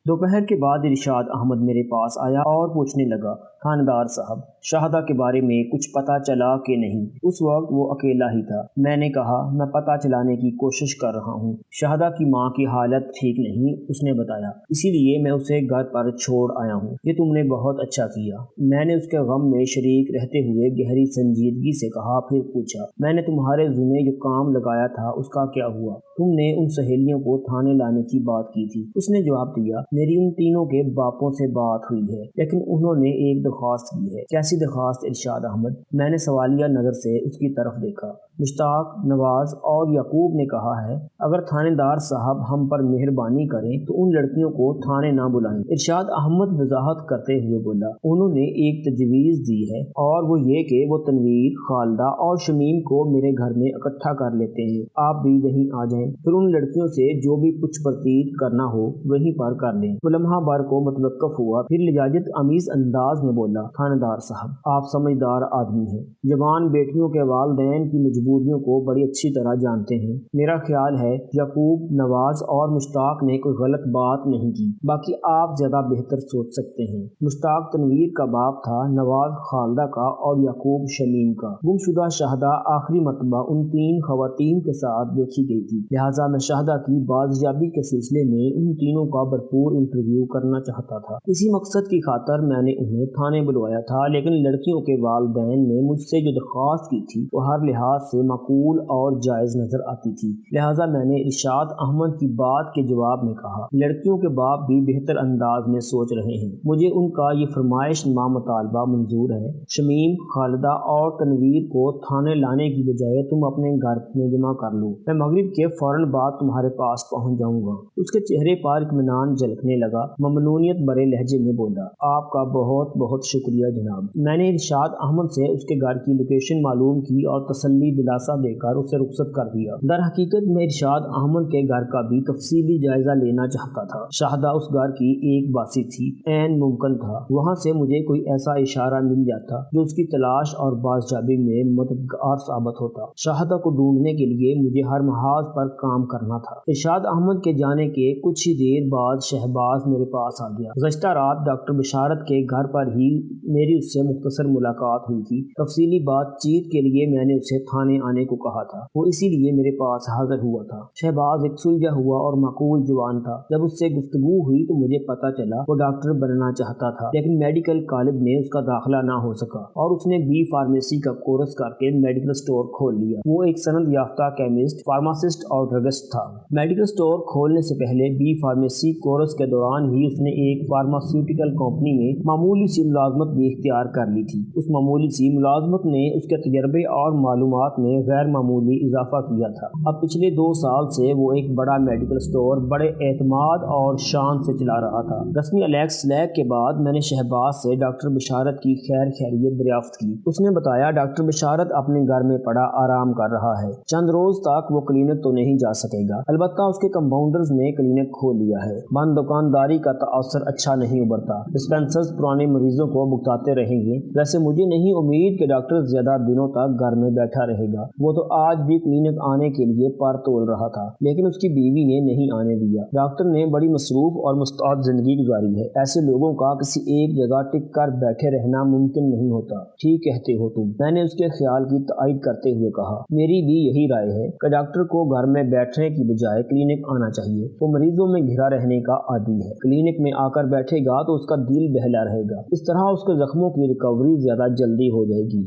दोपहर के बाद इरशाद अहमद मेरे पास आया और पूछने लगा, थानेदार साहब, शाहदा के बारे में कुछ पता चला कि नहीं? उस वक्त वो अकेला ही था। मैंने कहा, मैं पता चलाने की कोशिश कर रहा हूँ। शाहदा की माँ की हालत ठीक नहीं, उसने बताया, इसीलिए मैं उसे घर पर छोड़ आया हूँ। ये तुमने बहुत अच्छा किया। मैंने उसके गम में शरीक रहते हुए गहरी संजीदगी से कहा। फिर पूछा, मैंने तुम्हारे ज़िम्मे जो काम लगाया था उसका क्या हुआ? तुमने उन सहेलियों को थाने लाने की बात की थी। उसने जवाब दिया, मेरी उन तीनों के बापों से बात हुई है, लेकिन उन्होंने एक दरख्वास्त की है। कैसी दरख्वास्त इरशाद अहमद? मैंने सवालिया नज़र से उसकी तरफ देखा। मुश्ताक, नवाज और याकूब ने कहा है, अगर थानेदार साहब हम पर मेहरबानी करें तो उन लड़कियों को थाने ना बुलाएं। इरशाद अहमद वजाहत करते हुए बोला, उन्होंने एक तजवीज़ दी है और वो ये कि वो तनवीर, खालदा और शमीम को मेरे घर में इकट्ठा कर लेते हैं। आप भी वहीं आ जाएं, फिर उन लड़कियों से जो भी कुछ प्रतीत करना हो वहीं पर कर लें। वो लम्हा भर को मुतवक्कफ हुआ, फिर लिजाजत अमीज अंदाज में बोला, थानेदार साहब, आप समझदार आदमी हैं, जवान बेटियों के वालिदैन की मजबूरियों को बड़ी अच्छी तरह जानते हैं। मेरा ख्याल है याकूब, नवाज और मुश्ताक ने कोई गलत बात नहीं की, बाकी आप ज्यादा बेहतर सोच सकते हैं। मुश्ताक तनवीर का बाप था, नवाज खालदा का और याकूब शमीम का। गुमशुदा शाहदा आखिरी मरतबा उन तीन खवातीन के साथ देखी गई थी, लिहाजा मैं शाहदा की बाजियाबी के सिलसिले में उन तीनों का भरपूर इंटरव्यू करना चाहता था। इसी मकसद की खातर मैंने उन्हें थाने बुलवाया था, लेकिन लड़कियों के वालिदैन ने मुझसे जो दरख्वास्त की थी वो हर लिहाज से माकूल और जायज़ नजर आती थी। लिहाजा मैंने इरशाद अहमद की बात के जवाब में कहा, लड़कियों के बाप भी बेहतर अंदाज में सोच रहे हैं, मुझे उनका ये फरमाइश नमा मुतालबा मंजूर है। शमीम, खालिदा और तनवीर को थाने लाने की बजाय तुम अपने घर में जमा कर लो। मैं मगरिब के फौरन बाद तुम्हारे पास पहुंच जाऊंगा। उसके चेहरे पर इत्मीनान झलकने लगा। ममनूनियत भरे लहजे में बोला, आपका बहुत बहुत शुक्रिया जनाब। मैंने इरशाद अहमद से उसके घर की लोकेशन मालूम की और तसल्ली दिलासा देकर उसे रुखसत कर दिया। दर हकीकत मैं इरशाद अहमद के घर का भी तफसीली जायजा लेना चाहता था। शाहदा उस घर की एक बासी थी, ऐन मुमकिन था वहाँ से मुझे कोई ऐसा इशारा मिल जाता जो उसकी तलाश और बाज़जाबी में मददगार साबित होता। शाहदा को ढूंढने के लिए मुझे हर महाज पर काम करना था। इरशाद अहमद के जाने के कुछ ही देर बाद शहबाज मेरे पास आ गया। गुज़श्ता रात डॉक्टर बिशारत के घर पर ही मेरी उससे मुख्तसर मुलाकात हुई थी। तफसीली बातचीत के लिए मैंने उसे थाने आने को कहा था, वो इसीलिए मेरे पास हाजिर हुआ था। शहबाज एक सुलझा हुआ और माकूल जवान था। जब उससे गुफ्तगू हुई तो मुझे पता चला वो डॉक्टर बनना चाहता था, लेकिन मेडिकल कॉलेज में उसका दाखिला ना हो सका और उसने बी फार्मेसी का कोर्स करके मेडिकल स्टोर खोल लिया। वो एक सनद याफ्ता केमिस्ट, फार्मासिस्ट और ड्रगिस्ट था। मेडिकल स्टोर खोलने से पहले बी फार्मेसी कोर्स के दौरान ही उसने एक फार्मास्यूटिकल कंपनी में मामूली सी मुलाजमत भी इख्तियार कर ली थी। उस मामूली सी मुलाजमत ने उसके तजर्बे और मालूमात में गैर मामूली इजाफा किया था। अब पिछले 2 साल से वो एक बड़ा मेडिकल स्टोर बड़े एतमाद और शान से चला रहा था। रस्मी अलेक्स स्लैग के बाद मैंने शहबाज से डॉक्टर बिशारत की खैर खैरियत दरियाफ्त की। उसने बताया, डॉक्टर बिशारत अपने घर में पड़ा आराम कर रहा है, चंद रोज तक वो क्लिनिक तो नहीं जा सकेगा, अलबत्ता उसके कंपाउंडर्स ने क्लिनिक खोल लिया है। बंद दुकानदारी का असर अच्छा नहीं उभरता, डिस्पेंसर्स पुराने मरीजों को भुगताते रहेंगे। वैसे मुझे नहीं उम्मीद कि डॉक्टर ज्यादा दिनों तक घर में बैठा रहेगा। वो तो आज भी क्लिनिक आने के लिए पर तोल रहा था, लेकिन उसकी बीवी ने नहीं आने दिया। डॉक्टर ने बड़ी मसरूफ और मुस्तैद जिंदगी गुजारी है। ऐसे लोगों का किसी एक जगह टिक कर बैठे रहना मुमकिन नहीं होता। ठीक कहते हो तुम, मैंने उसके ख्याल की तायद करते हुए कहा। मेरी भी यही राय है कि डॉक्टर को घर में बैठने की बजाय क्लिनिक आना चाहिए। वो मरीजों में घिरा रहने का आदी है, क्लिनिक में आकर बैठेगा तो उसका दिल बहला रहेगा। इस तरह उसके जख्मों की रिकवरी ज्यादा जल्दी हो जाएगी।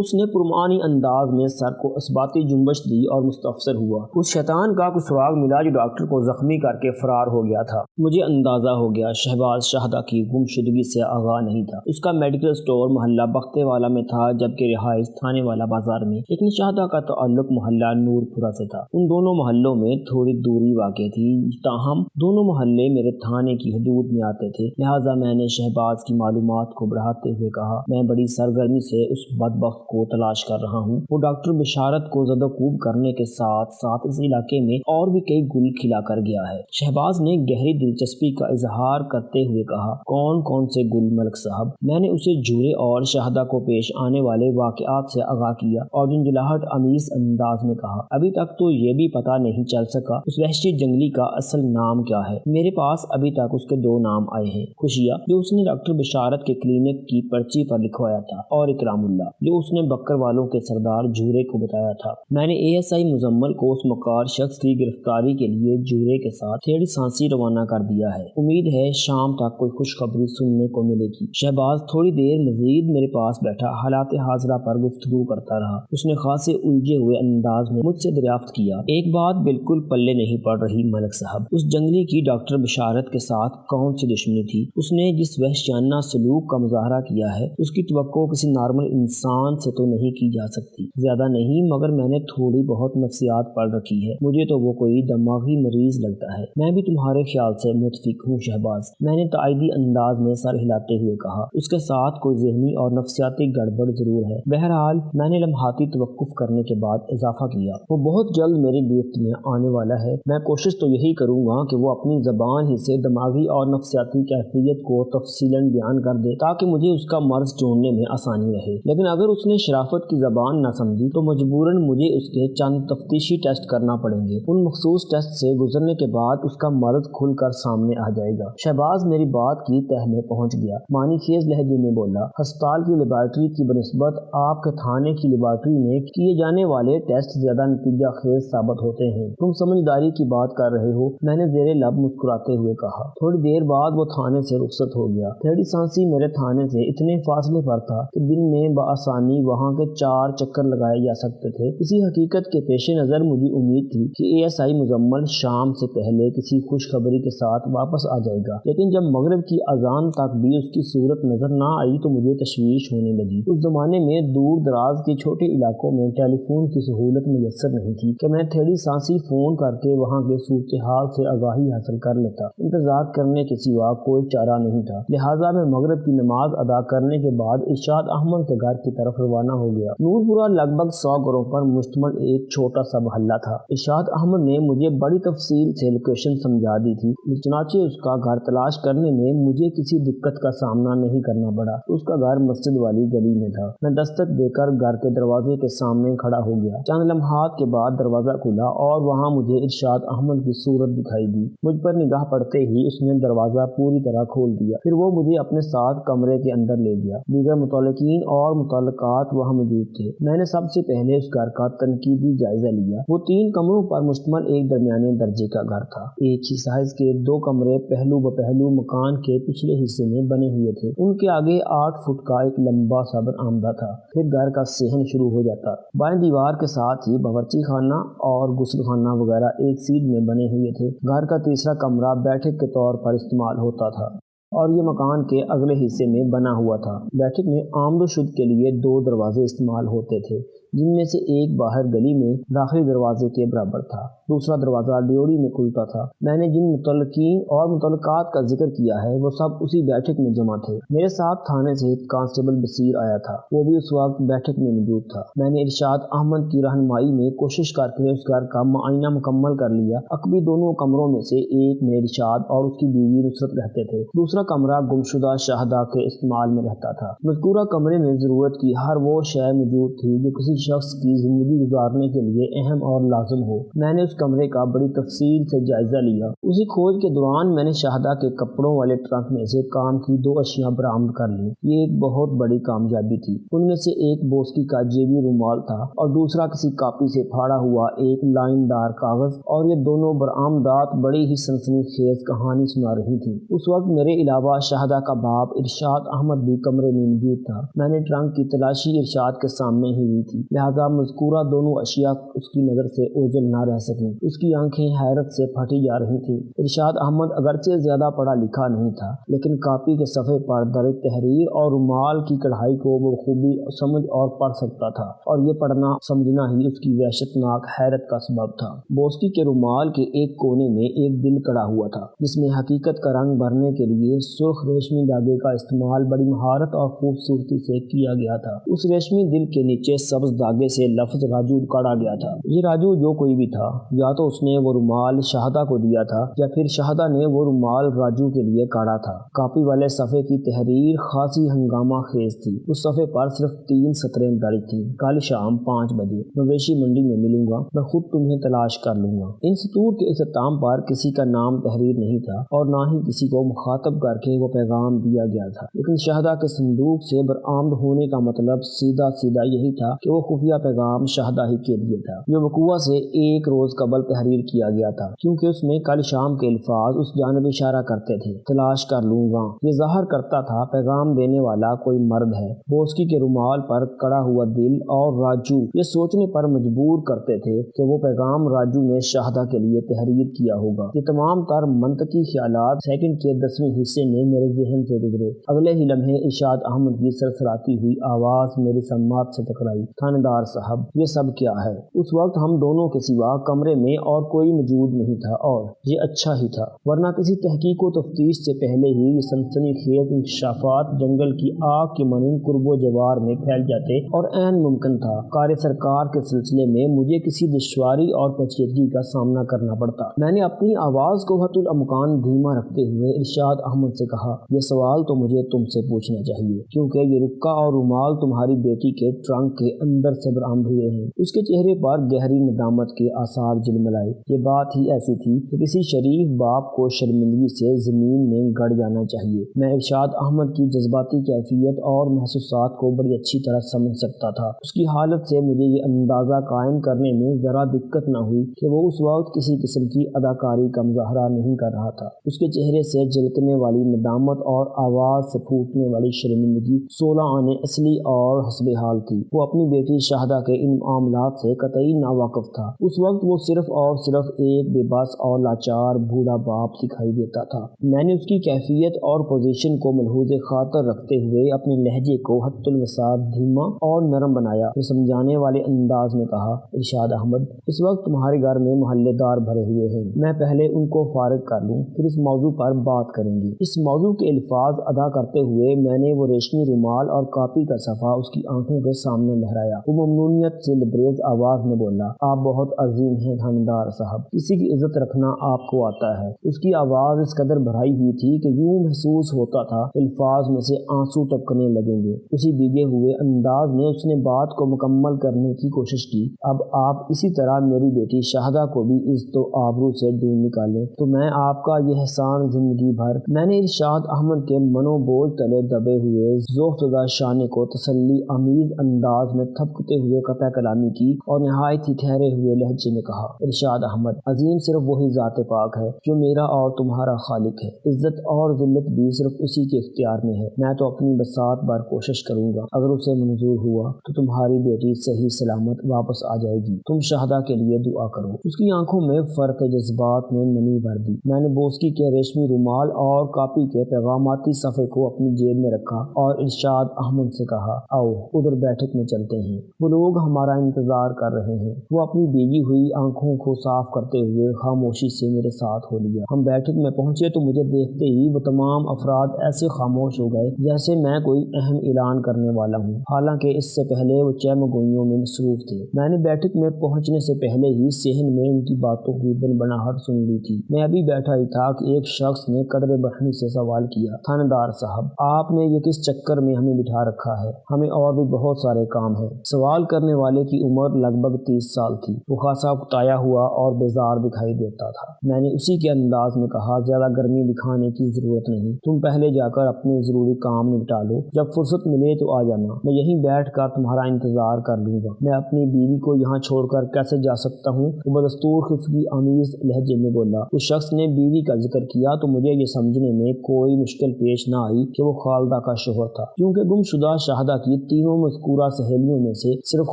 उसने पुरमानी अंदाज में सर को इस्बाती जुम्बश दी और मुस्तफसर हुआ। उस शैतान का कुछ सुराग मिला जो डॉक्टर को जख्मी करके फरार हो गया था। मुझे अंदाजा हो गया शहबाज शाहदा की गुमशुदगी से आगाह नहीं था। उसका मेडिकल स्टोर मोहल्ला बख्ते वाला में था, जबकि रिहाइश थाने वाला बाजार में। लेकिन शाहदा का ताल्लुक मोहल्ला नूरपुरा से था। उन दोनों मोहल्लों में थोड़ी दूरी वाक़ थी, ताहम दोनों मोहल्ले मेरे थाने की हदूद में आते थे। लिहाजा मैंने शहबाज की मालूमात को बढ़ाते हुए कहा, मैं बड़ी सरगर्मी से उस बदबख्त को तलाश कर रहा हूँ। वो डॉक्टर बिशारत को ज़दोकूब करने के साथ साथ इस इलाके में और भी कई गुल खिला कर गया है। शहबाज ने गहरी दिलचस्पी का इजहार करते हुए कहा, कौन कौन से गुल मलिक साहब? मैंने उसे जूरे और शाहदा को पेश आने वाले वाक़यात से आगाह किया और झुंझलाहट अमीज अंदाज में कहा, अभी तक तो ये भी पता नहीं चल सका उस वहशी जंगली का असल नाम क्या है। मेरे पास पास अभी तक उसके 2 नाम आए हैं, खुशिया जो उसने डॉक्टर बशारत के क्लिनिक की पर्ची पर लिखवाया था, और इकरामुल्ला जो उसने बक्कर वालों के सरदार जूरे को बताया था। मैंने ASI मुजम्मल को उस मकार शख्स की गिरफ्तारी के लिए जूरे के साथ थेड़ी सांसी रवाना कर दिया है। उम्मीद है शाम तक कोई खुशखबरी सुनने को मिलेगी। शहबाज थोड़ी देर मजीद मेरे पास बैठा हालात हाजरा पर गुफ्तगू करता रहा। उसने खासे उलझे हुए अंदाज में मुझसे दरियाफ्त किया, एक बात बिल्कुल पल्ले नहीं पड़ रही मलिक साहब, उस जंगली की डॉक्टर बशारत के साथ कौन सी दुश्मनी थी? उसने जिस वहशियाना सलूक का मुजाहरा किया है उसकी तवक्को किसी नॉर्मल इंसान से तो नहीं की जा सकती। ज्यादा नहीं मगर मैंने थोड़ी बहुत नफ्सियात पढ़ रखी है, मुझे तो वो कोई दिमागी मरीज लगता है। मैं भी तुम्हारे ख्याल से मुतफिक हूँ शहबाज, मैंने ताइदी अंदाज में सर हिलाते हुए कहा। उसके साथ कोई ज़हनी और नफ्सियाती गड़बड़ जरूर है। बहरहाल मैंने लम्हाती तवक्कुफ करने के बाद इजाफा किया, वो बहुत जल्द मेरी गिरफ्त में आने वाला है। मैं कोशिश तो यही करूँगा कि वो अपनी ज़बान ही से दिमागी और नफ्सियाती कैफियत को तफसीलन बयान कर दे ताकि मुझे उसका मर्ज ढूंढने में आसानी रहे। लेकिन अगर उसने शराफत की ज़बान न समझी तो मजबूरन मुझे उसके चंद तफ्तीशी टेस्ट करना पड़ेंगे। उन मखसूस टेस्ट से गुजरने के बाद उसका मर्ज खुलकर सामने आ जाएगा। शहबाज मेरी बात की तह में पहुंच गया। मानी खेज लहजे में बोला, अस्पताल की लेबॉर्ट्री की बनिस्बत आपके थाने की लेबॉर्ट्री में किए जाने वाले टेस्ट ज्यादा नतीजा खेज साबित होते हैं। तुम समझदारी की बात कर रहे हो, मैंने जेरे लब मुस्कुराते हुए कहा। थोड़ी देर बाद वो थाने से रुखसत हो गया। थेड़ी सांसी मेरे थाने से इतने फासले पर था कि दिन में बआसानी वहाँ के 4 चक्कर लगाए जा सकते थे। इसी हकीकत के पेश नज़र मुझे उम्मीद थी कि ASI मुजम्मल शाम से पहले किसी खुशखबरी के साथ वापस आ जाएगा, लेकिन जब मगरिब की अजान तक भी उसकी सूरत नजर ना आई तो मुझे तशवीश होने लगी। उस जमाने में दूर दराज के छोटे इलाकों में टेलीफोन की सहूलत मुयसर नहीं थी कि मैं थेड़ी सांसी फोन करके वहाँ के सूरत हाल से आगाही हासिल कर लेता। इंतजार करने के सिवा कोई चारा नहीं था। लिहाजा मैं मगरिब की नमाज अदा करने के बाद इरशाद अहमद के घर की तरफ रवाना हो गया। नूरपुरा लगभग 100 घरों पर मुश्तमिल एक छोटा सा मोहल्ला था। इरशाद अहमद ने मुझे बड़ी तफसील से लोकेशन समझा दी थी, चुनाचे उसका घर तलाश करने में मुझे किसी दिक्कत का सामना नहीं करना पड़ा। उसका घर मस्जिद वाली गली में था। मैं दस्तक देकर घर के दरवाजे के सामने खड़ा हो गया। चंद लम्हात के बाद दरवाजा खुला और वहाँ मुझे इरशाद अहमद की सूरत दिखाई दी। मुझ पर निगाह पड़ते ही उसने दरवाजा पूरी तरह खोल दिया। फिर वो मुझे अपने साथ कमरे के अंदर ले गया। दीगर मुतल्लिकीन और मुतल्लकात वहाँ मौजूद थे। मैंने सबसे पहले उस घर का तनकीदी जायजा लिया। वो 3 कमरों पर मुश्तमिल एक दरमियाने दर्जे का घर था। एक ही साइज के 2 कमरे पहलू ब पहलू मकान के पिछले हिस्से में बने हुए थे। उनके आगे 8 फुट का एक लंबा सा बरामदा था। फिर घर का सहन शुरू हो जाता। बाएं दीवार के साथ ही बावर्ची खाना और गुस्ल खाना वगैरह एक सीध में बने हुए थे। घर का तीसरा कमरा बैठक के तौर पर इस्तेमाल होता था और ये मकान के अगले हिस्से में बना हुआ था। बैठक में आमदोशुद के लिए 2 दरवाजे इस्तेमाल होते थे, जिनमें से एक बाहर गली में दाखिली दरवाजे के बराबर था, दूसरा दरवाजा ड्योड़ी में खुलता था। मैंने जिन मुतल्लिकीन और मुतल्लकात का जिक्र किया है वो सब उसी बैठक में जमा थे। मेरे साथ थाने से कांस्टेबल बसीर आया था, वो भी उस वक्त बैठक में मौजूद था। मैंने इरशाद अहमद की रहनुमाई में कोशिश करके उस घर का मुआयना मुकम्मल कर लिया। अकबी दोनों कमरों में से एक में इरशाद और उसकी बीवी नुसरत रहते थे, दूसरा कमरा गुमशुदा शाहदा के इस्तेमाल में रहता था। मज़कूरा कमरे में जरूरत की हर वो शय मौजूद थी जो किसी शख्स की जिंदगी गुजारने के लिए अहम और लाजम हो। मैंने उस कमरे का बड़ी तफसील से जायजा लिया। उसी खोज के दौरान मैंने शाहदा के कपड़ों वाले ट्रंक में से काम की 2 अशियां बरामद कर ली। ये एक बहुत बड़ी कामयाबी थी। उनमें से एक बोस्की का जेबी रुमाल था और दूसरा किसी कापी से फाड़ा हुआ एक लाइनदार कागज, और ये दोनों बरामदात बड़ी ही सनसनीखेज कहानी सुना रही थी। उस वक्त मेरे अलावा शाहदा का बाप इरशाद अहमद भी कमरे में मौजूद था। मैंने ट्रंक की तलाशी इरशाद के सामने ही हुई थी, लिहाजा मज़कूरा दोनों अशिया उसकी नज़र से ओझल न रह सकी। उसकी आंखें हैरत से फटी जा रही थी। इरशाद अहमद अगरचे ज्यादा पढ़ा लिखा नहीं था, लेकिन कापी के सफ़े पर दर्ज तहरीर और रुमाल की कढ़ाई को वो खूबी समझ और पढ़ सकता था, और ये पढ़ना समझना ही उसकी वहशतनाक हैरत का सबब था। बोस्की के रुमाल के एक कोने में एक दिल कड़ा हुआ था, जिसमें हकीकत का रंग भरने के लिए सुर्ख रेशमी धागे का इस्तेमाल बड़ी महारत और खूबसूरती से किया गया था। उस रेशमी दिल के नीचे सब्ज धागे से लफ्ज राजू काटा गया था। ये राजू जो कोई भी था, या तो उसने वो रुमाल शाहदा को दिया था या फिर शाहदा ने वो रुमाल राजू के लिए काटा था। कॉपी वाले सफ़े की तहरीर खासी हंगामा खेज थी। उस सफ़े पर सिर्फ 3 सतरें दर्ज थी। कल शाम 5 बजे मवेशी मंडी में मिलूंगा, मैं खुद तुम्हें तलाश कर लूंगा। इन सतूर के इख्तिताम पर किसी का नाम तहरीर नहीं था और ना ही किसी को मुखातब करके वो पैगाम दिया गया था, लेकिन शाहदा के संदूक से बरामद होने का मतलब सीधा सीधा यही था कि वो खुफिया पैगाम शाहदा ही के लिए था, जो वकूआ से 1 रोज कबल तहरीर किया गया था, क्योंकि उसमें कल शाम के अल्फाज उस जानिब इशारा करते थे। तलाश कर लूंगा ये ज़ाहिर करता था पैगाम देने वाला कोई मर्द है। बोस्की के रुमाल पर कड़ा हुआ दिल और राजू ये सोचने पर मजबूर करते थे कि वो पैगाम राजू ने शाहदा के लिए तहरीर किया होगा। ये तमाम तर मंतकी ख्यालात सेकंड के 10वें हिस्से में मेरे जहन से गुजरे। अगले ही लम्हे इरशाद अहमद की सरसराती हुई आवाज मेरी सम्मात से टकराई, थानेदार साहब ये सब क्या है? उस वक्त हम दोनों के सिवा कमरे में और कोई मौजूद नहीं था, और ये अच्छा ही था, वरना किसी तहकीक व तफ्तीश से पहले ही ये सनसनीखेज इंकशाफात जंगल की आग के मानिंद कुर्बो जवार में फैल जाते और ऐन मुमकिन था कार्य सरकार के सिलसिले में मुझे किसी दुश्वारी और पेचीदगी का सामना करना पड़ता। मैंने अपनी आवाज को हतुल अमकान धीमा रखते हुए इरशाद अहमद से कहा, ये सवाल तो मुझे तुमसे पूछना चाहिए, क्योंकि ये रुक्का और रुमाल तुम्हारी बेटी के ट्रंक के अंदर से बरामद हुए हैं। उसके चेहरे पर गहरी नदामत के आसार झिलमिलाए। ये बात ही ऐसी थी कि किसी शरीफ बाप को शर्मिंदगी से जमीन में गड़ जाना चाहिए। मैं इरशाद अहमद की जज्बाती कैफियत और महसूसात को बड़ी अच्छी तरह समझ सकता था। उसकी हालत से मुझे ये अंदाजा कायम करने में जरा दिक्कत न हुई कि वो उस वक्त किसी किस्म की अदाकारी का मुजाहरा नहीं कर रहा था। उसके चेहरे से झलकने वाली नदामत और आवाज से फूटने वाली शर्मिंदगी 16 आने असली और हस्बे हाल थी। वो अपनी बेटी शाहदा के इन मामलात से कतई नावाकिफ था। उस वक्त वो सिर्फ और सिर्फ एक बेबस और लाचार बूढ़ा बाप दिखाई देता था। मैंने उसकी कैफियत और पोजीशन को मलहूज़े खातर रखते हुए अपने लहजे को हत्तुल वसात धीमा और नरम बनाया, फिर समझाने वाले अंदाज में कहा, इरशाद अहमद इस वक्त तुम्हारे घर में मोहल्लेदार भरे हुए हैं, मैं पहले उनको फारिग कर लूँ, फिर इस मौजू पर बात करेंगे। इस मौजू के अल्फाज अदा करते हुए मैंने वो रेशमी रुमाल और कापी का सफ़ा उसकी आंखों के सामने लहराया। वो ममनूनियत से लबरेज आवाज में बोला, आप बहुत अजीम हैं थानेदार साहब, किसी की इज्जत रखना आपको आता है। उसकी आवाज इस कदर भराई हुई थी कि यूं महसूस होता था अल्फाज में से आंसू टपकने लगेंगे। उसी भीगे हुए अंदाज में उसने बात को मुकम्मल करने की कोशिश की, अब आप इसी तरह मेरी बेटी शाहदा को भी इज्जत व आबरू से ढूंढ निकालें तो मैं आपका यह एहसान जिंदगी भर। मैंने इरशाद अहमद के मनोबोझ तले दबे हुए ज़ोफ़ज़दा शाने को तसल्ली अमीज अंदाज में थपकते हुए कतः कलामी की और नहायत ही ठहरे हुए लहजे में कहा, इरशाद अहमद अजीम सिर्फ वही ज़ात पाक है जो मेरा और तुम्हारा खालिक है। इज्जत और जिल्लत भी सिर्फ उसी के इख्तियार में है। मैं तो अपनी बसात बार कोशिश करूंगा, अगर उसे मंजूर हुआ तो तुम्हारी बेटी सही सलामत वापस आ जाएगी। तुम शाहदा के लिए दुआ करो। उसकी आंखों में फर्क जज्बात ने नमी भर दी। मैंने बोस्की के रेशमी रुमाल और कापी के पैगामाती सफ़े को अपनी जेब में रखा और इरशाद अहमद से कहा, आओ उधर बैठक में चलते हैं, वो लोग हमारा इंतजार कर रहे हैं। वो अपनी भीगी हुई आंखों को साफ करते हुए खामोशी से मेरे साथ हो लिया। हम बैठक में पहुंचे तो मुझे देखते ही वो तमाम अफराद ऐसे खामोश हो गए जैसे मैं कोई अहम ऐलान करने वाला हूँ, हालांकि इससे पहले वो चहमगोइयों में मसरूफ थे। मैंने बैठक में पहुंचने से पहले ही सहन में उनकी बातों की बनबनाहट सुन ली थी। मैं अभी बैठा ही था कि एक शख्स ने कदर बरहमी से सवाल किया, थानेदार साहब आपने ये किस चक्कर में हमें बिठा रखा है? हमें और भी बहुत सारे काम है। सवाल करने वाले की उम्र लगभग 30 साल थी। वो खासा उकताया हुआ और बेजार दिखाई देता था। मैंने उसी के अंदाज में कहा, ज्यादा गर्मी दिखाने की जरूरत नहीं, तुम पहले जाकर अपने जरूरी काम निपटा लो, जब फुर्सत मिले तो आ जाना, मैं यहीं बैठ कर तुम्हारा इंतजार कर लूंगा। मैं अपनी बीवी को यहाँ छोड़कर कैसे जा सकता हूँ? वो बदस्तूर खिफगी आमीज लहजे में बोला। उस शख्स ने बीवी का जिक्र किया तो मुझे ये समझने में कोई मुश्किल पेश न आई कि वो खालदा का शोहर था, क्योंकि गुमशुदा शाहदा की तीनों मज़कूरा सहेलियों में से सिर्फ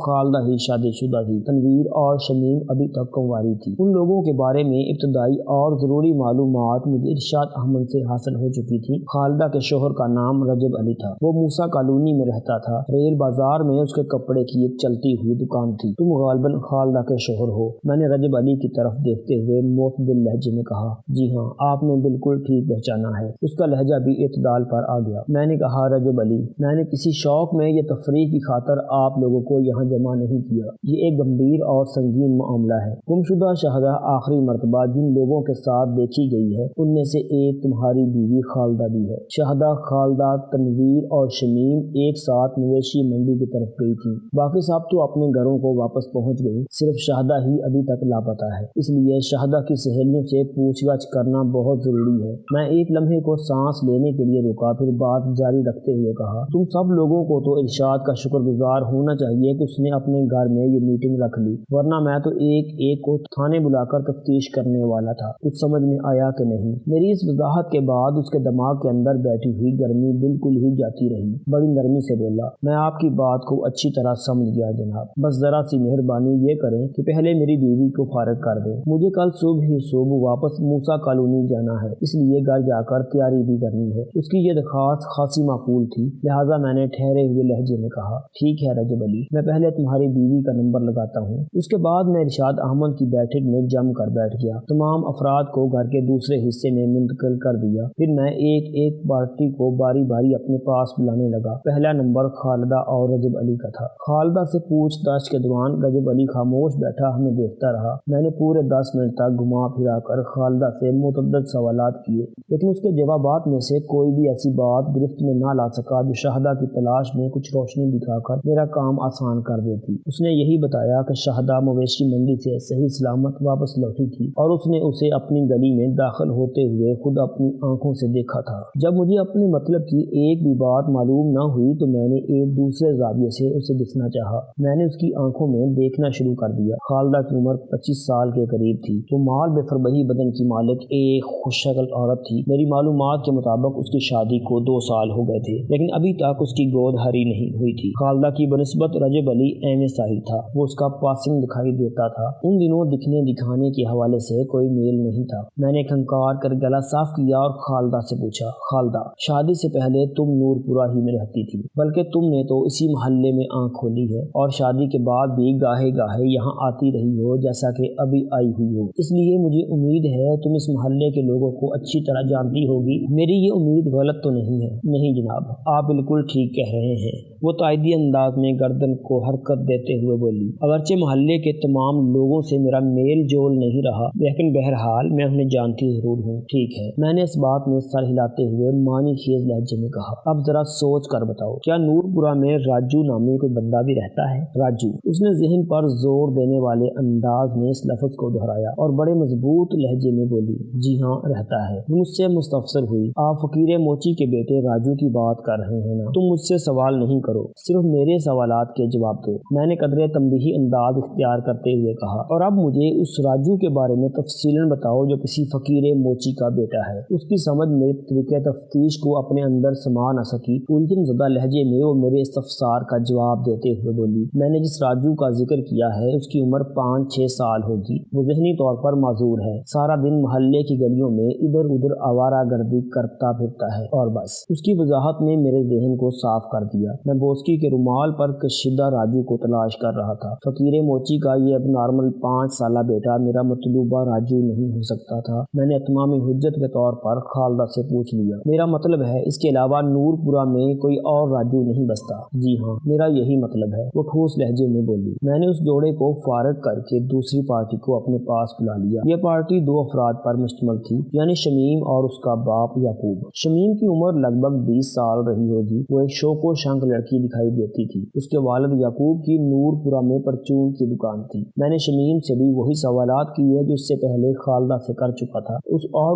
खालदा ही शादीशुदा थी। तनवीर और शमीम अभी तक कुंवारी थी। उन लोगों के बारे में इब्तदाई और जरूरी मालूमात मुझे इरशाद अहमद से हासिल हो चुकी थी। खालदा के शोहर का नाम रजब अली था। वो मूसा कॉलोनी में रहता था। रेल बाजार में उसके कपड़े की एक चलती हुई दुकान थी। तुम गालिबन खालदा के शोहर हो? मैंने रजब अली की तरफ देखते हुए मोतदिल लहजे में कहा, जी हाँ, आपने बिल्कुल ठीक पहचाना है। उसका लहजा भी इत्दाल पर आ गया। मैंने कहा, रजब अली, मैंने किसी शौक में ये तफरीह की खातर आप लोगों لوگوں کو یہاں جمع نہیں کیا۔ یہ ایک گمبھیر اور سنگین معاملہ ہے۔ گمشدہ شہزہ آخری مرتبہ جن لوگوں کے ساتھ دیکھی گئی ہے ان میں سے ایک تمہاری بیوی خالدہ بھی ہے۔ شہزہ خالدہ، تنویر اور شمیم ایک ساتھ مویشی منڈی کی طرف گئی تھی۔ باقی سب تو اپنے گھروں کو واپس پہنچ گئی، صرف شہزہ ہی ابھی تک لاپتہ ہے۔ اس لیے شہزہ کی سہیلیوں سے پوچھ گچھ کرنا بہت ضروری ہے۔ میں ایک لمحے کو سانس لینے کے لیے رکا، پھر بات جاری رکھتے ہوئے کہا، تم سب لوگوں کو تو ارشاد کا شکر گزار ہونا چاہیے کہ اس نے اپنے گھر میں یہ میٹنگ رکھ لی، ورنہ میں تو ایک ایک کو تھانے بلا کر تفتیش کرنے والا تھا۔ کچھ سمجھ میں آیا کہ نہیں؟ میری اس وضاحت کے بعد اس کے دماغ کے اندر بیٹھی ہوئی گرمی بالکل ہی جاتی رہی۔ بڑی نرمی سے بولا، میں آپ کی بات کو اچھی طرح سمجھ گیا جناب، بس ذرا سی مہربانی یہ کریں کہ پہلے میری بیوی کو فارغ کر دیں۔ مجھے کل صبح ہی صبح واپس موسیٰ کالونی جانا ہے، اس لیے گھر جا کر تیاری بھی کرنی ہے۔ اس کی یہ درخواست خاصی معقول تھی، لہٰذا میں نے ٹھہرے ہوئے لہجے میں کہا، ٹھیک ہے رجب علی، میں پہلے تمہاری بیوی کا نمبر لگاتا ہوں۔ اس کے بعد میں ارشاد احمد کی بیٹھک میں جم کر بیٹھ گیا، تمام افراد کو گھر کے دوسرے حصے میں منتقل کر دیا۔ پھر میں ایک ایک پارٹی کو باری باری اپنے پاس بلانے لگا۔ پہلا نمبر خالدہ اور رجب علی کا تھا۔ خالدہ سے پوچھ تاچھ کے دوران رجب علی خاموش بیٹھا ہمیں دیکھتا رہا۔ میں نے پورے 10 منٹ تک گھما پھرا کر خالدہ سے متعدد سوالات کیے، لیکن اس کے جوابات میں سے کوئی بھی ایسی بات گرفت میں نہ لا سکا جو شہزہ کی تلاش میں کچھ روشنی دکھا کر میرا کام آسان کر دیتی۔ اس نے یہی بتایا کہ شہزہ مویشی منڈی سے صحیح سلامت واپس لوٹی تھی اور اس نے اسے اپنی گلی میں داخل ہوتے ہوئے خود اپنی آنکھوں سے دیکھا تھا۔ جب مجھے اپنے مطلب کی ایک بھی بات معلوم نہ ہوئی تو میں نے ایک دوسرے زاویے سے اسے دکھنا چاہا۔ میں نے اس کی آنکھوں میں دیکھنا شروع کر دیا۔ خالدہ کی عمر 25 سال کے قریب تھی۔ وہ مال بے فربہی بدن کی مالک ایک خوش شکل عورت تھی۔ میری معلومات کے مطابق اس کی شادی کو 2 سال ہو گئے تھے، لیکن ابھی تک اس کی گود ہری نہیں ہوئی تھی۔ خالدہ کی بنسبت رجب علی ایم ساحل تھا، وہ اس کا پاسنگ دکھائی دیتا تھا۔ ان دنوں دکھنے دکھانے کے حوالے سے کوئی میل نہیں تھا۔ میں نے کھنکار کر گلا صاف کیا اور خالدہ سے پوچھا، خالدہ، شادی سے پہلے تم نور پورہ ہی میں رہتی تھی، بلکہ تم نے تو اسی محلے میں آنکھ کھولی ہے اور شادی کے بعد بھی گاہے گاہے یہاں آتی رہی ہو جیسا کہ ابھی آئی ہوئی ہو۔ اس لیے مجھے امید ہے تم اس محلے کے لوگوں کو اچھی طرح جانتی ہوگی۔ میری یہ امید غلط تو نہیں ہے؟ نہیں جناب، آپ بالکل ٹھیک کہہ رہے ہیں، وہ تائیدی انداز میں گردن کو حرکت دیتے ہوئے بولی۔ اگرچہ محلے کے تمام لوگوں سے میرا میل جول نہیں رہا، لیکن بہرحال میں انہیں جانتی ضرور ہوں۔ ٹھیک ہے، میں نے اس بات میں سر ہلاتے ہوئے معنی خیز لہجے میں کہا، اب ذرا سوچ کر بتاؤ، کیا نور پورہ میں راجو نامی کوئی بندہ بھی رہتا ہے؟ راجو؟ اس نے ذہن پر زور دینے والے انداز میں اس لفظ کو دہرایا اور بڑے مضبوط لہجے میں بولی، جی ہاں رہتا ہے۔ مجھ سے مستفسر ہوئی، آپ فقیر موچی کے بیٹے راجو کی بات کر رہے ہیں نا؟ تم مجھ سے سوال نہیں کرو، صرف میرے سوالات کے جواب دو، میں نے قدرے تنبیہی انداز اختیار کرتے ہوئے کہا۔ اور اب مجھے اس راجو کے بارے میں تفصیلاً بتاؤ جو کسی فقیر موچی کا بیٹا ہے۔ اس کی سمجھ میرے طریقے تفتیش کو اپنے اندر سما نہ سکی۔ الجھن زدہ لہجے میں وہ میرے استفسار کا جواب دیتے ہوئے بولی، میں نے جس راجو کا ذکر کیا ہے اس کی عمر 5-6 سال ہوگی۔ وہ ذہنی طور پر معذور ہے، سارا دن محلے کی گلیوں میں ادھر ادھر آوارہ گردی کرتا پھرتا ہے اور بس۔ اس کی وضاحت نے میرے ذہن کو صاف کر دیا۔ میں بوسکی کے رومال پر کشیدہ راجو کو تلاش کر رہا تھا۔ فقیر موچی کا یہ اب نارمل 5 سالہ بیٹا میرا مطلوبہ راجو نہیں ہو سکتا تھا۔ میں نے اتمام حجت کے طور پر خالدہ سے پوچھ لیا، میرا مطلب ہے اس کے علاوہ نور پورہ میں کوئی اور راجو نہیں بستا؟ جی ہاں، میرا یہی مطلب ہے، وہ ٹھوس لہجے میں بولی۔ میں نے اس جوڑے کو فارغ کر کے دوسری پارٹی کو اپنے پاس بلا لیا۔ یہ پارٹی 2 افراد پر مشتمل تھی، یعنی شمیم اور اس کا باپ یعقوب۔ شمیم کی عمر لگ بھگ 20 سال رہی ہوگی۔ وہ ایک شوق و شنک لڑکی دکھائی دیتی تھی۔ اس کے والد یعقوب کی نور پورہ میں پرچون کی دکان تھی۔ میں نے شمیم سے بھی وہی سوالات کیے جو اس سے پہلے خالدہ سے کر چکا تھا،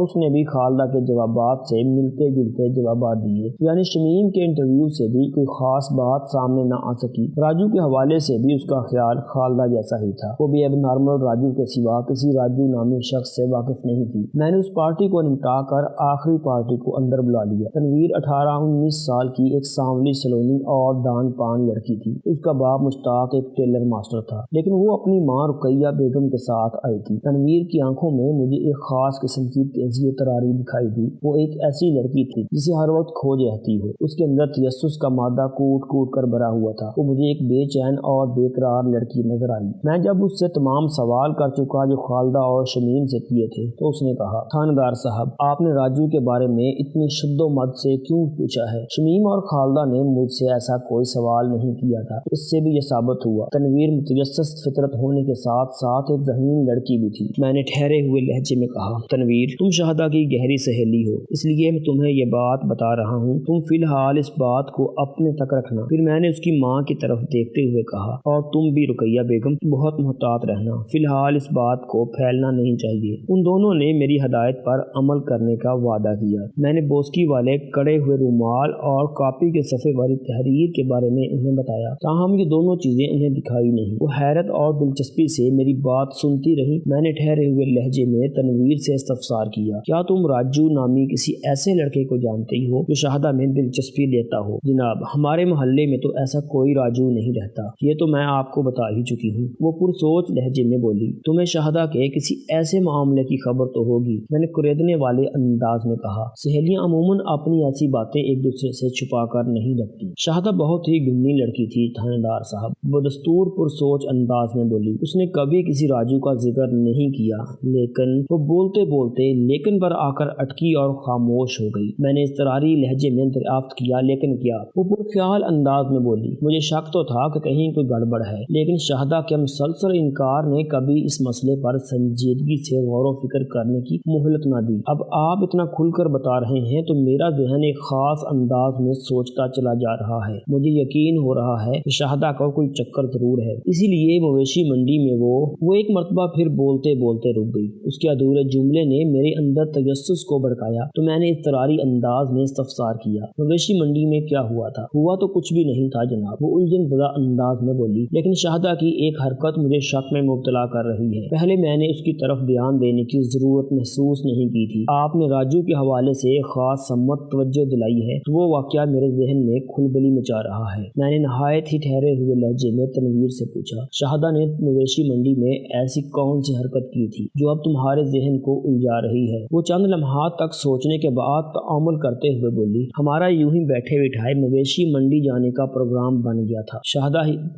اس نے بھی خالدہ کے جوابات سے ملتے جلتے جوابات دیے، یعنی شمیم کے انٹرویو سے بھی کوئی خاص بات سامنے نہ آ سکی۔ راجو کے حوالے سے بھی اس کا خیال خالدہ جیسا ہی تھا، وہ بھی اب نارمل راجو کے سوا کسی راجو نامی شخص سے واقف نہیں تھی۔ میں نے اس پارٹی کو نمٹا کر آخری پارٹی کو اندر بلا لیا۔ تنویر 18-19 سال کی ایک سانولی سلونی اور دان پان لڑکی تھی۔ اس کا باپ مشتاق ایک ٹیلر ماسٹر تھا، لیکن وہ اپنی ماں رقیہ بیگم کے ساتھ آئی تھی۔ تنویر کی آنکھوں میں مجھے ایک خاص قسم کی تیزی و تراری دکھائی دی۔ وہ ایک ایسی لڑکی تھی جسے ہر وقت کھوج رہتی ہو۔ اس کے اندر تجسس کا مادہ کوٹ کوٹ کر بھرا ہوا تھا۔ وہ مجھے ایک بے چین اور بے قرار لڑکی نظر آئی۔ میں جب اس سے تمام سوال کر چکا جو خالدہ اور شمیم سے کیے تھے تو اس نے کہا، تھانیدار صاحب، آپ نے راجو کے بارے میں اتنی شد و مد سے کیوں پوچھا ہے؟ شمیم اور خالدہ نے مجھ سے ایسا کوئی سوال نہیں کیا گیا تھا، اس سے بھی یہ ثابت ہوا تنویر متجسس فطرت ہونے کے ساتھ ساتھ ایک ذہین لڑکی بھی تھی۔ میں نے ٹھہرے ہوئے لہجے میں کہا، تنویر تم شہدا کی گہری سہیلی ہو، اس لیے میں تمہیں یہ بات بتا رہا ہوں، تم فی الحال اس بات کو اپنے تک رکھنا۔ پھر میں نے اس کی ماں کی طرف دیکھتے ہوئے کہا، اور تم بھی رقیہ بیگم بہت محتاط رہنا، فی الحال اس بات کو پھیلنا نہیں چاہیے۔ ان دونوں نے میری ہدایت پر عمل کرنے کا وعدہ کیا۔ میں نے بوسکی والے کڑے ہوئے رومال اور کاپی کے صفحے والی تحریر کے بارے میں انہیں بتایا، تاہم یہ دونوں چیزیں انہیں دکھائی نہیں۔ وہ حیرت اور دلچسپی سے میری بات سنتی رہی۔ میں نے ٹھہرے ہوئے لہجے میں تنویر سے استفسار کیا، کیا تم راجو نامی کسی ایسے لڑکے کو جانتی ہو جو شہادہ میں دلچسپی لیتا ہو؟ جناب، ہمارے محلے میں تو ایسا کوئی راجو نہیں رہتا، یہ تو میں آپ کو بتا ہی چکی ہوں، وہ پرسوچ لہجے میں بولی۔ تمہیں شہادہ کے کسی ایسے معاملے کی خبر تو ہوگی، میں نے کریدنے والے انداز میں کہا۔ سہیلیاں عموماً اپنی ایسی باتیں ایک دوسرے سے چھپا کر نہیں رکھتی۔ شہادہ بہت ہی گنی لڑکی تھی تھانے دار صاحب، بدستور پرسوچ انداز میں بولی۔ اس نے کبھی کسی راجو کا ذکر نہیں کیا، لیکن وہ بولتے بولتے لیکن پر آ کر اٹکی اور خاموش ہو گئی۔ میں نے اضطراری لہجے میں دریافت کیا، لیکن کیا؟ وہ پرخیال انداز میں بولی۔ مجھے شک تو تھا کہ کہیں کوئی گڑبڑ ہے، لیکن شہادہ کے مسلسل انکار نے کبھی اس مسئلے پر سنجیدگی سے غور و فکر کرنے کی مہلت نہ دی۔ اب آپ اتنا کھل کر بتا رہے ہیں تو میرا ذہن ایک خاص انداز میں سوچتا چلا جا رہا ہے۔ مجھے یقین ہو رہا ہے کہ شہادہ کا کوئی چکر ضرور ہے، اسی لیے مویشی منڈی میں وہ ایک مرتبہ پھر بولتے بولتے رک گئی۔ اس کے ادھورے جملے نے میرے اندر تجسس کو بھڑکایا تو میں نے اضطراری انداز میں استفسار کیا، مویشی منڈی میں کیا ہوا تھا؟ ہوا تو کچھ بھی نہیں تھا جناب، وہ الجھن زدہ انداز میں بولی، لیکن شہادہ کی ایک حرکت مجھے شک میں مبتلا کر رہی ہے۔ پہلے میں نے اس کی طرف دھیان دینے کی ضرورت محسوس نہیں کی تھی، آپ نے راجو کے حوالے سے خاص سمت توجہ دلائی ہے تو وہ واقعہ میرے ذہن میں کھلبلی مچا رہا ہے۔ میں نے نہایت ہی ٹھہرے ہوئے لہجے میں تنویر سے پوچھا، شہادہ نے مویشی منڈی میں ایسی کون سی حرکت کی تھی جو اب تمہارے ذہن کو الجھا رہی ہے؟ وہ چند لمحات تک سوچنے کے بعد تعامل کرتے ہوئے بولی، ہمارا یوں ہی بیٹھے بٹھائے مویشی منڈی جانے کا پروگرام بن گیا تھا،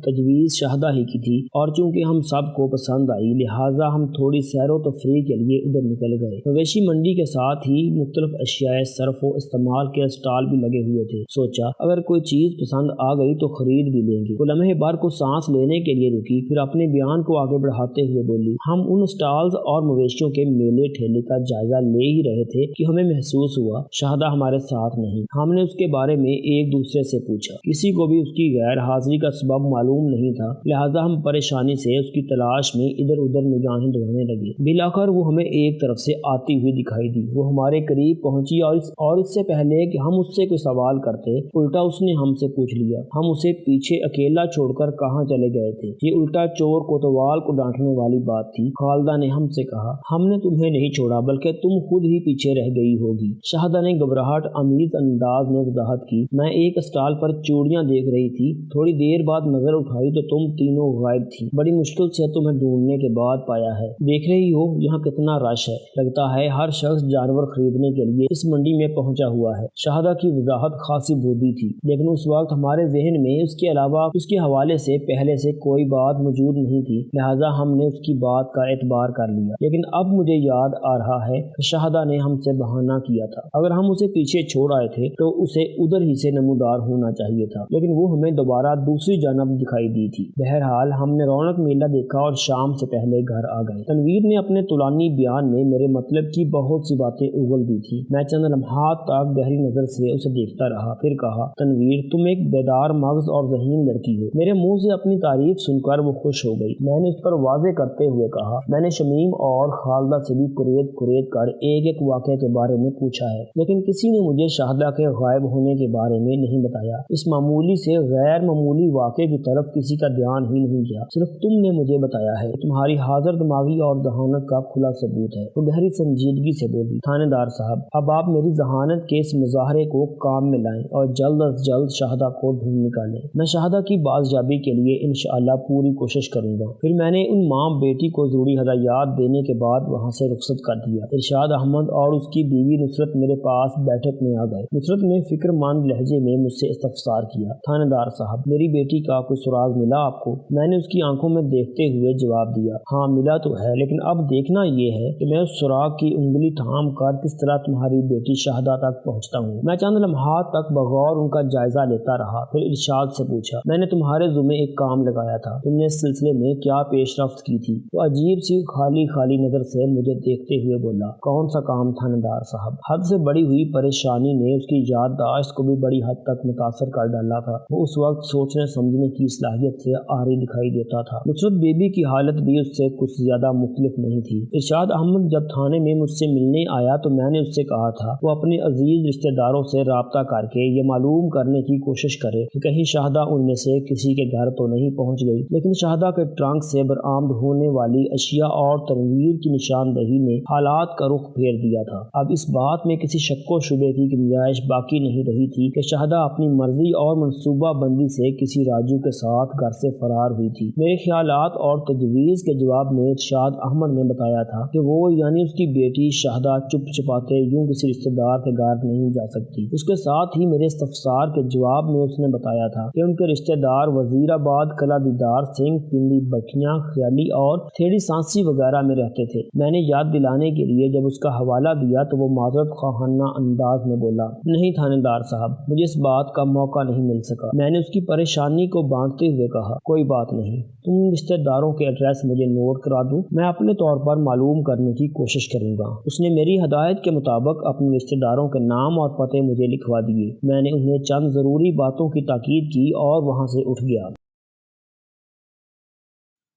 تجویز شہادہ ہی کی تھی، اور چونکہ ہم سب کو پسند آئی لہٰذا ہم تھوڑی سیر و تفریح کے لیے ادھر نکل گئے۔ مویشی منڈی کے ساتھ ہی مختلف اشیاء صرف و استعمال کے اسٹال بھی لگے ہوئے تھے۔ سوچا اگر کوئی چیز پسند آ گئی تو خرید بھی لیں گے۔ وہ لمحے بھر کو سانس لینے کے لیے رکی، پھر اپنے بیان کو آگے بڑھاتے ہوئے بولی، ہم ان اسٹالز اور مویشیوں کے میلے ٹھیلے کا جائزہ لے ہی رہے تھے کہ ہمیں محسوس ہوا شہادہ ہمارے ساتھ نہیں۔ ہم نے اس کے بارے میں ایک دوسرے سے پوچھا، کسی کو بھی اس کی غیر حاضری کا سبب معلوم نہیں تھا، لہٰذا ہم پریشانی سے اس کی تلاش میں ادھر ادھر نگاہیں دوڑانے لگے۔ بالآخر وہ ہمیں ایک طرف سے آتی ہوئی دکھائی دی، وہ ہمارے قریب پہنچی اور اس سے پہلے کہ ہم اس سے کوئی سوال کرتے الٹا اس نے ہم سے پوچھ لیا ہم اسے پیچھے اکیلا چھوڑ کر کہاں چلے گئے تھے۔ یہ الٹا چور کوتوال کو ڈانٹنے والی بات تھی۔ خالدہ نے ہم سے کہا، ہم نے تمہیں نہیں چھوڑا بلکہ تم خود ہی پیچھے رہ گئی ہوگی۔ شہادہ نے گھبراہٹ آمیز انداز میں وضاحت کی، میں ایک اسٹال پر چوڑیاں دیکھ رہی تھی، تھوڑی دیر بعد نظر اٹھائی تو تم تینوں غائب تھی، بڑی مشکل سے تمہیں ڈھونڈنے کے بعد پایا ہے۔ دیکھ رہی ہو یہاں کتنا رش ہے، لگتا ہے ہر شخص جانور خریدنے کے لیے اس منڈی میں پہنچا ہوا ہے۔ شہادہ کی وضاحت خاصی بودی تھی، لیکن اس وقت ہمارے ذہن میں اس کے علاوہ اس کے حوالے سے پہلے سے کوئی بات موجود نہیں تھی، لہٰذا ہم نے اس کی بات کا اعتبار کر لیا۔ لیکن اب مجھے یاد آ رہا ہے کہ شہادہ نے ہم سے بہانہ کیا تھا، اگر ہم اسے پیچھے چھوڑ آئے تھے تو اسے ادھر ہی سے نمودار ہونا چاہیے تھا، لیکن وہ ہمیں دوبارہ دوسری جانب دکھائی دی تھی۔ بہرحال ہم نے رونق میلہ دیکھا اور شام سے پہلے گھر آ گئے۔ تنویر نے اپنے طولانی بیان میں میرے مطلب کی بہت سی باتیں اگل دی تھی۔ میں چند لمحات تک گہری نظر سے اسے دیکھتا رہا، پھر کہا، تنویر تم ایک بیدار مغز اور ذہین لڑکی ہو۔ میرے منہ سے اپنی تعریف سن کر وہ خوش ہو گئی۔ میں نے اس پر واضح کرتے ہوئے کہا، میں نے شمیم اور خالدہ سے بھی کرید کر ایک ایک واقعے کے بارے میں پوچھا ہے، لیکن کسی نے مجھے شہادہ کے غائب ہونے کے بارے میں نہیں بتایا۔ اس معمولی سے غیر معمولی واقعے کی طرف کسی کا دھیان ہی نہیں گیا، صرف تم نے مجھے بتایا ہے۔ تمہاری حاضر دماغی اور ذہانت کا کھلا ثبوت ہے۔ وہ گہری سنجیدگی سے بولی، تھانے دار صاحب اب آپ میری ذہانت کے اس مظاہرے کو کام میں لائیں اور جلد از جلد شہادہ کو ڈھونڈ نکالیں۔ میں شہادہ کی بازیابی کے لیے انشاءاللہ پوری کوشش کروں گا۔ پھر میں نے ان ماں بیٹی کو ضروری ہدایات دینے کے بعد وہاں سے رخصت کر دیا۔ ارشاد احمد اور اس کی بیوی نصرت میرے پاس بیٹھک میں آ گئے۔ نصرت نے فکر مند لہجے میں مجھ سے استفسار کیا، تھانے دار صاحب میری بیٹی کا کوئی سراغ ملا آپ کو؟ میں نے اس کی آنکھوں میں دیکھتے ہوئے جواب دیا، ہاں ملا تو ہے، لیکن اب دیکھنا یہ ہے کہ میں اس سراغ کی انگلی تھام کر کس طرح تمہاری بیٹی شہادہ تک پہنچتا ہوں۔ میں چند لمحات تک بغور ان کا جائزہ لیتا رہا، پھر ارشاد سے پوچھا۔ میں نے تمہارے ذمے ایک کام لگایا تھا، تم نے اس سلسلے میں کیا پیش رفت کی تھی؟ وہ عجیب سی خالی خالی نظر سے مجھے دیکھتے ہوئے بولا۔ کون سا کام تھاندار صاحب؟ حد سے بڑی ہوئی پریشانی نے اس کی یادداشت کو بھی بڑی حد تک متاثر کر ڈالا تھا۔ وہ اس وقت سوچنے سمجھنے کی صلاحیت سے عاری دکھائی دیتا تھا۔ نصرت بی بی کی حالت بھی اس سے کچھ زیادہ مختلف نہیں تھی۔ ارشاد احمد جب تھانے میں مجھ سے ملنے آیا تو میں نے اس سے کہا تھا وہ اپنے عزیز رشتہ داروں سے رابطہ کر کے یہ معلوم کرنے کی کوشش کرے کہ کہیں شاہدہ ان میں سے کسی کے گھر تو نہیں پہنچ گئی، لیکن شاہدہ کے ٹرنک سے برآمد ہونے والی اشیاء اور تنویر کی نشاندہی نے حالات کا رخ پھیر دیا تھا۔ اب اس بات میں کسی شک و شبے کی گنجائش باقی نہیں رہی تھی کہ شاہدہ اپنی مرضی اور منصوبہ بندی سے کسی راجو کے ساتھ گھر سے فرار ہوئی تھی۔ میرے خیالات اور تجویز کے جواب میں ارشاد احمد نے بتایا تھا کہ وہ یعنی اس کی بیٹی شاہدہ چپ چپاتے یوں کسی رشتہ دار کے گھر نہیں جا سکتی۔ اس کے ساتھ ہی میرے استفسار کے جواب میں اس نے بتایا تھا کہ ان کے رشتہ دار وزیر آباد، قلعہ دیدار سنگھ، پنڈی بٹھیاں، خیالی اور تھیڑی سانسی وغیرہ میں رہتے تھے۔ میں نے یاد دلانے کے لیے جب اس کا حوالہ دیا تو وہ معذرت خواہانہ انداز میں بولا، نہیں تھاندار صاحب، مجھے اس بات کا موقع نہیں مل سکا۔ میں نے اس کی پریشانی کو بانٹتے ہوئے کہا، کوئی بات نہیں، تم رشتہ داروں کے ایڈریس مجھے نوٹ کرا دوں، میں اپنے طور پر معلوم کرنے کی کوشش کروں گا۔ اس نے میری ہدایت کے مطابق اپنے رشتہ داروں کے نام اور پتے مجھے لکھوا دیے۔ میں نے انہیں چند ضروری باتوں کی تاکید کی اور وہاں سے اٹھ گیا۔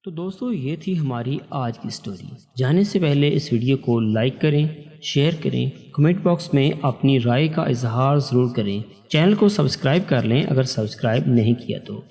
تو دوستو یہ تھی ہماری آج کی سٹوری۔ جانے سے پہلے اس ویڈیو کو لائک کریں، شیئر کریں، کمنٹ باکس میں اپنی رائے کا اظہار ضرور کریں۔ چینل کو سبسکرائب کر لیں اگر سبسکرائب نہیں کیا تو۔